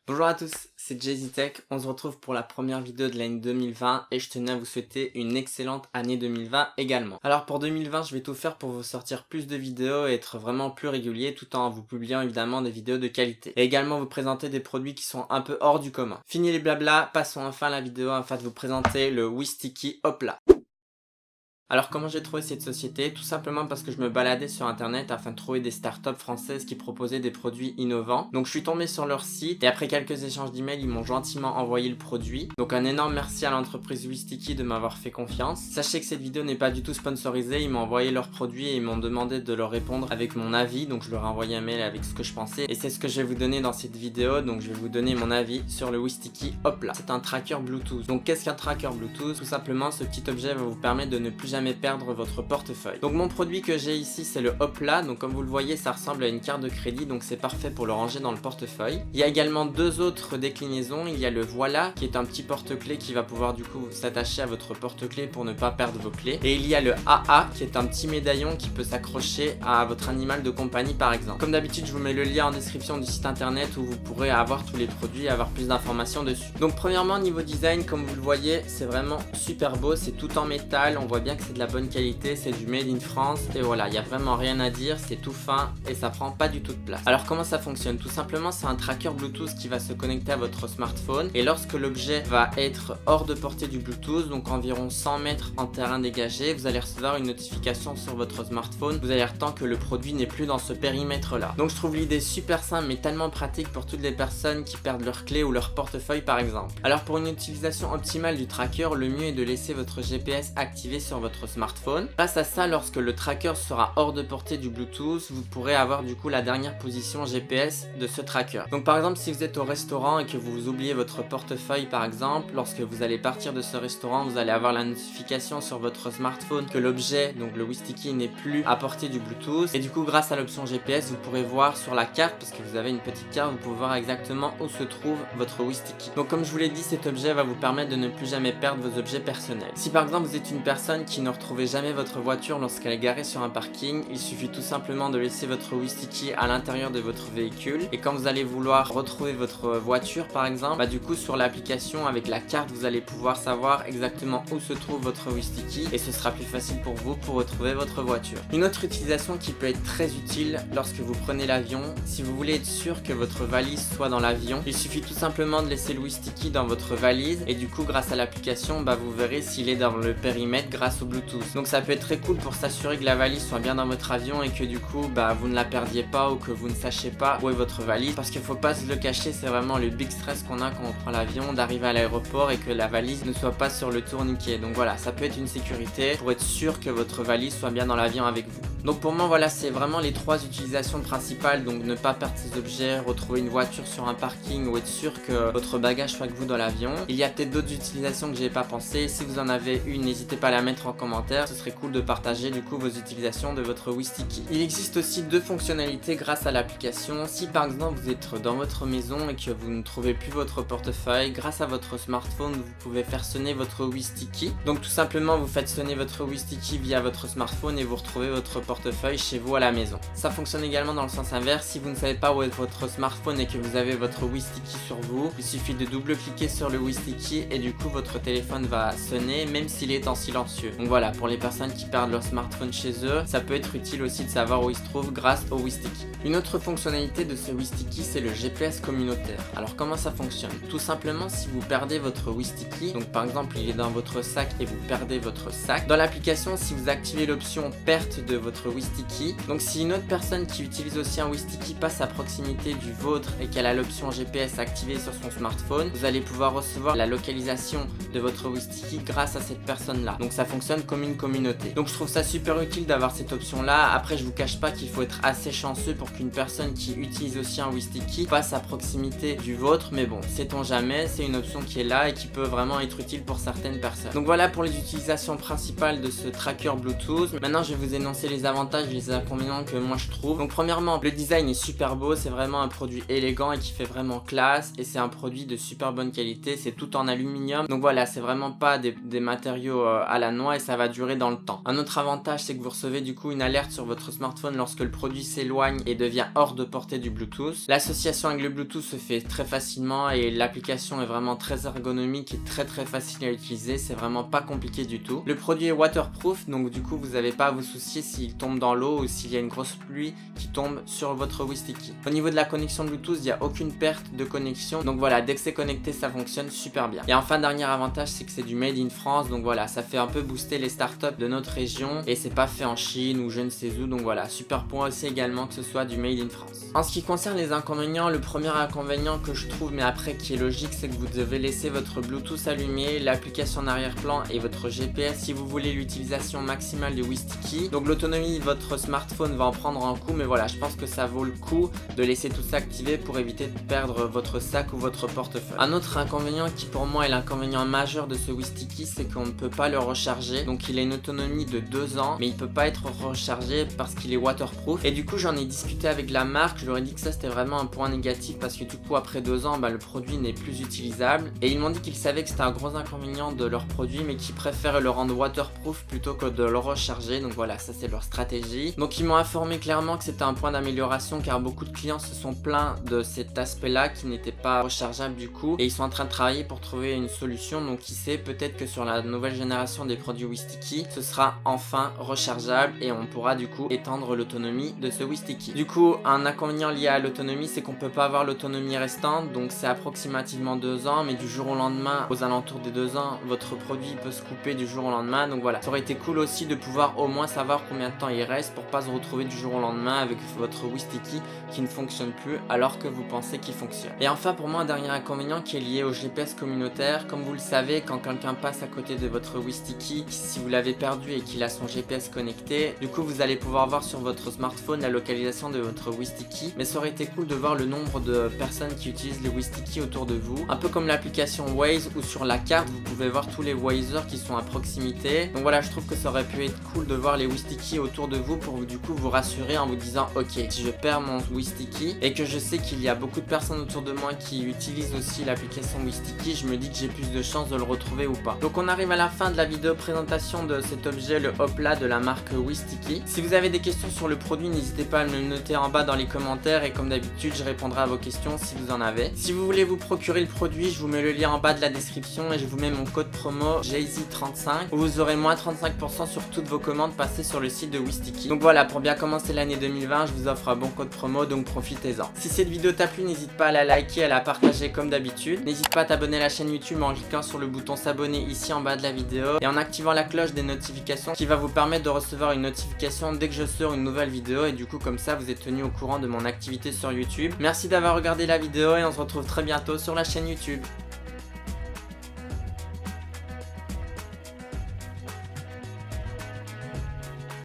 Bonjour à tous, c'est JayzTech, on se retrouve pour la première vidéo de l'année 2020 et je tenais à vous souhaiter une excellente année 2020 également. Alors pour 2020, je vais tout faire pour vous sortir plus de vidéos et être vraiment plus régulier tout en vous publiant évidemment des vidéos de qualité. Et également vous présenter des produits qui sont un peu hors du commun. Fini les blabla, passons enfin à la vidéo afin de vous présenter le Wistiki Hopla. Alors comment j'ai trouvé cette société? Tout simplement parce que je me baladais sur internet afin de trouver des startups françaises qui proposaient des produits innovants. Donc je suis tombé sur leur site et après quelques échanges d'emails, ils m'ont gentiment envoyé le produit. Donc un énorme merci à l'entreprise Wistiki de m'avoir fait confiance. Sachez que cette vidéo n'est pas du tout sponsorisée, ils m'ont envoyé leurs produits et ils m'ont demandé de leur répondre avec mon avis. Donc je leur ai envoyé un mail avec ce que je pensais et c'est ce que je vais vous donner dans cette vidéo. Donc je vais vous donner mon avis sur le Wistiki Hopla. C'est un tracker Bluetooth. Donc qu'est-ce qu'un tracker Bluetooth? Tout simplement ce petit objet va vous permettre de ne plus jamais perdre votre portefeuille. Donc mon produit que j'ai ici c'est le Hopla, donc comme vous le voyez ça ressemble à une carte de crédit, donc c'est parfait pour le ranger dans le portefeuille. Il y a également deux autres déclinaisons, il y a le Voilà qui est un petit porte-clés qui va pouvoir du coup s'attacher à votre porte-clés pour ne pas perdre vos clés, et il y a le AA qui est un petit médaillon qui peut s'accrocher à votre animal de compagnie par exemple. Comme d'habitude je vous mets le lien en description du site internet où vous pourrez avoir tous les produits et avoir plus d'informations dessus. Donc premièrement niveau design, comme vous le voyez c'est vraiment super beau, c'est tout en métal, on voit bien que c'est de la bonne qualité, c'est du made in France et voilà, il n'y a vraiment rien à dire, c'est tout fin et ça prend pas du tout de place. Alors comment ça fonctionne? Tout simplement c'est un tracker Bluetooth qui va se connecter à votre smartphone et lorsque l'objet va être hors de portée du Bluetooth, donc environ 100 mètres en terrain dégagé, vous allez recevoir une notification sur votre smartphone vous alertant que le produit n'est plus dans ce périmètre là. Donc je trouve l'idée super simple mais tellement pratique pour toutes les personnes qui perdent leurs clés ou leur portefeuille par exemple. Alors pour une utilisation optimale du tracker, le mieux est de laisser votre GPS activé sur votre smartphone. Grâce à ça, lorsque le tracker sera hors de portée du Bluetooth, vous pourrez avoir du coup la dernière position GPS de ce tracker. Donc par exemple si vous êtes au restaurant et que vous oubliez votre portefeuille par exemple, lorsque vous allez partir de ce restaurant, vous allez avoir la notification sur votre smartphone que l'objet, donc le Wistiki, n'est plus à portée du Bluetooth. Et du coup grâce à l'option GPS, vous pourrez voir sur la carte, parce que vous avez une petite carte, vous pouvez voir exactement où se trouve votre Wistiki. Donc comme je vous l'ai dit, cet objet va vous permettre de ne plus jamais perdre vos objets personnels. Si par exemple vous êtes une personne qui ne retrouvez jamais votre voiture lorsqu'elle est garée sur un parking, il suffit tout simplement de laisser votre Wistiki à l'intérieur de votre véhicule et quand vous allez vouloir retrouver votre voiture par exemple, du coup sur l'application avec la carte vous allez pouvoir savoir exactement où se trouve votre Wistiki et ce sera plus facile pour vous pour retrouver votre voiture. Une autre utilisation qui peut être très utile lorsque vous prenez l'avion, si vous voulez être sûr que votre valise soit dans l'avion, il suffit tout simplement de laisser le Wistiki dans votre valise et du coup grâce à l'application vous verrez s'il est dans le périmètre grâce au Bluetooth. Donc ça peut être très cool pour s'assurer que la valise soit bien dans votre avion et que du coup vous ne la perdiez pas ou que vous ne sachiez pas où est votre valise, parce qu'il faut pas se le cacher, c'est vraiment le big stress qu'on a quand on prend l'avion, d'arriver à l'aéroport et que la valise ne soit pas sur le tourniquet. Donc voilà, ça peut être une sécurité pour être sûr que votre valise soit bien dans l'avion avec vous. Donc pour moi voilà, c'est vraiment les trois utilisations principales, donc ne pas perdre ses objets, retrouver une voiture sur un parking ou être sûr que votre bagage soit avec vous dans l'avion. Il y a peut-être d'autres utilisations que j'ai pas pensé, si vous en avez une n'hésitez pas à la mettre en commentaire, ce serait cool de partager du coup vos utilisations de votre Wistiki. Il existe aussi deux fonctionnalités grâce à l'application. Si par exemple vous êtes dans votre maison et que vous ne trouvez plus votre portefeuille, grâce à votre smartphone vous pouvez faire sonner votre Wistiki. Donc tout simplement vous faites sonner votre Wistiki via votre smartphone et vous retrouvez votre portefeuille chez vous à la maison. Ça fonctionne également dans le sens inverse, si vous ne savez pas où est votre smartphone et que vous avez votre Wistiki sur vous, il suffit de double-cliquer sur le Wistiki et du coup votre téléphone va sonner même s'il est en silencieux. Donc voilà, pour les personnes qui perdent leur smartphone chez eux, ça peut être utile aussi de savoir où il se trouve grâce au Wistiki. Une autre fonctionnalité de ce Wistiki, c'est le GPS communautaire. Alors comment ça fonctionne? Tout simplement si vous perdez votre Wistiki, donc par exemple il est dans votre sac et vous perdez votre sac, dans l'application si vous activez l'option perte de votre Wistiki, donc si une autre personne qui utilise aussi un Wistiki passe à proximité du vôtre et qu'elle a l'option GPS activée sur son smartphone, vous allez pouvoir recevoir la localisation de votre Wistiki grâce à cette personne là. Donc ça fonctionne comme une communauté. Donc je trouve ça super utile d'avoir cette option là. Après je vous cache pas qu'il faut être assez chanceux pour qu'une personne qui utilise aussi un Wistiki passe à proximité du vôtre, mais bon, sait-on jamais, c'est une option qui est là et qui peut vraiment être utile pour certaines personnes. Donc voilà pour les utilisations principales de ce tracker Bluetooth. Maintenant je vais vous énoncer les avantages avantages et les inconvénients que moi je trouve. Donc premièrement, le design est super beau, c'est vraiment un produit élégant et qui fait vraiment classe, et c'est un produit de super bonne qualité, c'est tout en aluminium, donc voilà, c'est vraiment pas des matériaux à la noix, et ça va durer dans le temps. Un autre avantage, c'est que vous recevez du coup une alerte sur votre smartphone lorsque le produit s'éloigne et devient hors de portée du Bluetooth. L'association avec le Bluetooth se fait très facilement et l'application est vraiment très ergonomique et très facile à utiliser, c'est vraiment pas compliqué du tout. Le produit est waterproof, donc du coup vous n'avez pas à vous soucier s'il tombe dans l'eau ou s'il y a une grosse pluie qui tombe sur votre WiSticky. Au niveau de la connexion Bluetooth, il n'y a aucune perte de connexion, donc voilà, dès que c'est connecté ça fonctionne super bien. Et enfin, dernier avantage, c'est que c'est du made in France, donc voilà, ça fait un peu booster les startups de notre région et c'est pas fait en Chine ou je ne sais où, donc voilà, super point aussi également que ce soit du made in France. En ce qui concerne les inconvénients, le premier inconvénient que je trouve, mais après qui est logique, c'est que vous devez laisser votre Bluetooth allumé, l'application en arrière-plan et votre GPS si vous voulez l'utilisation maximale du WiSticky. Donc l'autonomie de votre smartphone va en prendre un coup, mais voilà, je pense que ça vaut le coup de laisser tout ça activé pour éviter de perdre votre sac ou votre portefeuille. Un autre inconvénient qui pour moi est l'inconvénient majeur de ce WiSticky, c'est qu'on ne peut pas le recharger. Donc il a une autonomie de 2 ans, mais il peut pas être rechargé parce qu'il est waterproof. Et du coup j'en ai discuté avec la marque, je leur ai dit que ça c'était vraiment un point négatif parce que du coup après 2 ans, le produit n'est plus utilisable. Et ils m'ont dit qu'ils savaient que c'était un gros inconvénient de leur produit, mais qu'ils préfèrent le rendre waterproof plutôt que de le recharger. Donc voilà, ça c'est leur stratégie. Donc ils m'ont informé clairement que c'était un point d'amélioration car beaucoup de clients se sont plaints de cet aspect là qui n'était pas rechargeable du coup, et ils sont en train de travailler pour trouver une solution. Donc qui sait, peut-être que sur la nouvelle génération des produits WiSticky ce sera enfin rechargeable et on pourra du coup étendre l'autonomie de ce WiSticky. Du coup un inconvénient lié à l'autonomie, c'est qu'on peut pas avoir l'autonomie restante, donc c'est approximativement 2 ans, mais du jour au lendemain, aux alentours des 2 ans, votre produit peut se couper du jour au lendemain. Donc voilà, ça aurait été cool aussi de pouvoir au moins savoir combien de temps il reste pour pas se retrouver du jour au lendemain avec votre WiSticky qui ne fonctionne plus alors que vous pensez qu'il fonctionne. Et enfin pour moi un dernier inconvénient qui est lié au GPS communautaire. Comme vous le savez, quand quelqu'un passe à côté de votre WiSticky, si vous l'avez perdu et qu'il a son GPS connecté, du coup vous allez pouvoir voir sur votre smartphone la localisation de votre WiSticky, mais ça aurait été cool de voir le nombre de personnes qui utilisent le WiSticky autour de vous, un peu comme l'application Waze où sur la carte vous pouvez voir tous les Wazers qui sont à proximité. Donc voilà, je trouve que ça aurait pu être cool de voir les WiSticky autour de vous pour du coup vous rassurer en vous disant ok, si je perds mon WiSticky et que je sais qu'il y a beaucoup de personnes autour de moi qui utilisent aussi l'application WiSticky, je me dis que j'ai plus de chances de le retrouver ou pas. Donc on arrive à la fin de la vidéo présentation de cet objet, le Hopla de la marque WiSticky. Si vous avez des questions sur le produit, n'hésitez pas à me le noter en bas dans les commentaires et comme d'habitude je répondrai à vos questions si vous en avez. Si vous voulez vous procurer le produit, je vous mets le lien en bas de la description et je vous mets mon code promo JAYZ35 où vous aurez moins 35% sur toutes vos commandes passées sur le site de WiSticky. Donc voilà, pour bien commencer l'année 2020, je vous offre un bon code promo, donc profitez-en. Si cette vidéo t'a plu, n'hésite pas à la liker, à la partager comme d'habitude. N'hésite pas à t'abonner à la chaîne YouTube en cliquant sur le bouton s'abonner ici en bas de la vidéo et en activant la cloche des notifications qui va vous permettre de recevoir une notification dès que je sors une nouvelle vidéo, et du coup comme ça vous êtes tenu au courant de mon activité sur YouTube. Merci d'avoir regardé la vidéo et on se retrouve très bientôt sur la chaîne YouTube.